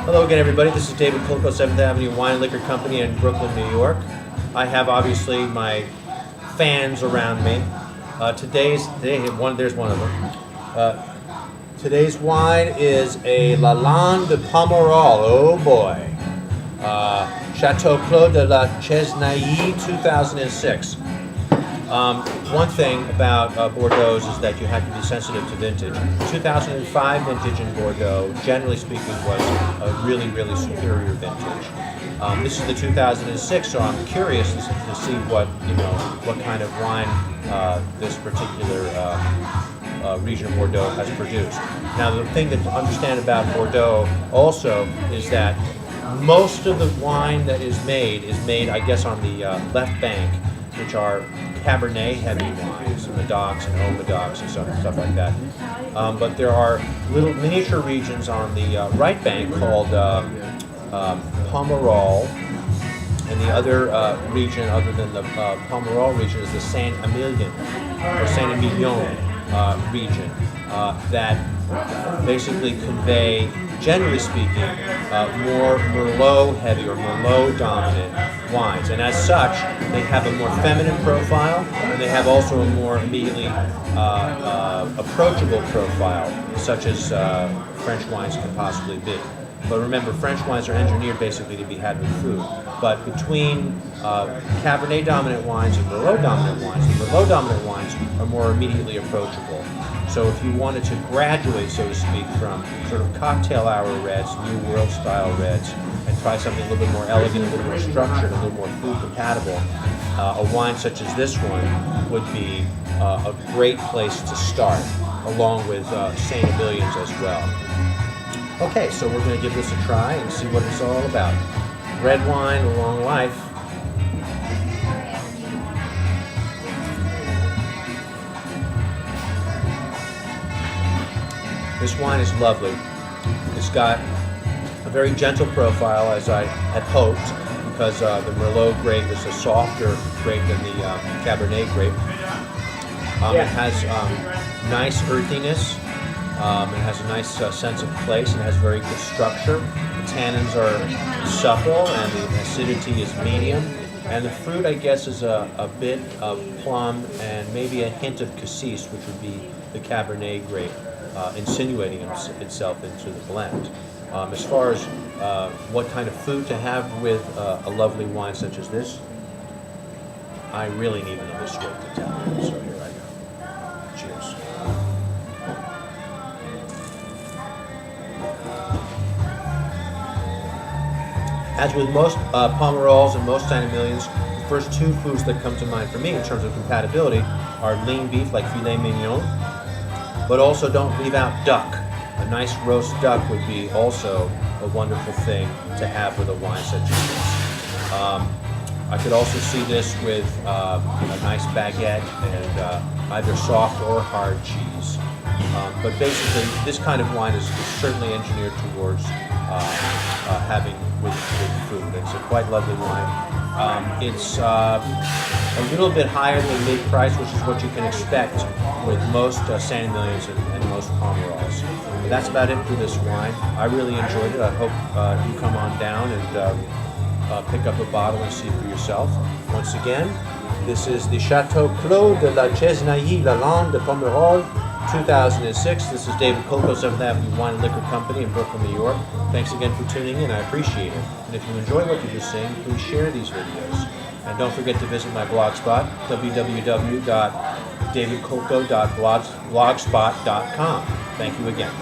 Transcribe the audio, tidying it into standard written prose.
Hello again, everybody. This is David Kolko, 7th Avenue Wine and Liquor Company in Brooklyn, New York. I have obviously my fans around me. There's one of them. Today's wine is a lalande de pomerol. Oh boy. Chateau Clos de la Chesnaie 2006. One thing about Bordeaux is that you have to be sensitive to vintage. 2005 vintage in Bordeaux, generally speaking, was a really, really superior vintage. This is the 2006, so I'm curious to see what kind of wine this particular region of Bordeaux has produced. Now, the thing to understand about Bordeaux also is that most of the wine that is made, I guess, on the left bank, which are Cabernet heavy wines, and Medocs and Haut-Medocs and stuff like that. But there are little miniature regions on the right bank called Pomerol, and the other region other than the Pomerol region is the Saint-Emilion or Saint-Emilion region that basically convey, generally speaking, more Merlot heavy or Merlot dominant wines, and as such they have a more feminine profile, and they have also a more immediately approachable profile, such as French wines can possibly be. But remember, French wines are engineered basically to be had with food. But between Cabernet dominant wines and Merlot dominant wines, the Merlot dominant wines are more immediately approachable. So if you wanted to graduate, so to speak, from sort of cocktail hour reds, New World style reds, and try something a little bit more elegant, a little more structured, a little more food compatible, a wine such as this one would be a great place to start, along with Saint-Emilions as well. Okay, so we're going to give this a try and see what it's all about. Red wine, a long life. This wine is lovely. It's got a very gentle profile, as I had hoped, because the Merlot grape is a softer grape than the Cabernet grape. It has nice earthiness. It has a nice sense of place, and has very good structure. The tannins are supple, and the acidity is medium. And the fruit, I guess, is a bit of plum and maybe a hint of cassis, which would be the Cabernet grape, insinuating itself into the blend. As far as what kind of food to have with a lovely wine such as this, I really need another swig to tell you. So here I go. Cheers. As with most Pomerols and most Saint-Emilions, the first two foods that come to mind for me in terms of compatibility are lean beef like filet mignon, but also don't leave out duck. A nice roast duck would be also a wonderful thing to have with a wine such as this. I could also see this with a nice baguette and either soft or hard cheese. But basically, this kind of wine is certainly engineered towards having with food. It's a quite lovely wine. It's a little bit higher than mid-price, which is what you can expect with most Saint-Emilions and most Pomerols. But that's about it for this wine. I really enjoyed it. I hope you come on down and pick up a bottle and see for yourself. Once again, this is the Chateau Clos de la Chesnaie lalande de pomerol 2006. This is David Kolko, 7th Avenue Wine and Liquor Company in Brooklyn, New York. Thanks again for tuning in. I appreciate it. And if you enjoy what you're just seeing, please share these videos. And don't forget to visit my blogspot, www.davidkolko.blogspot.com. Thank you again.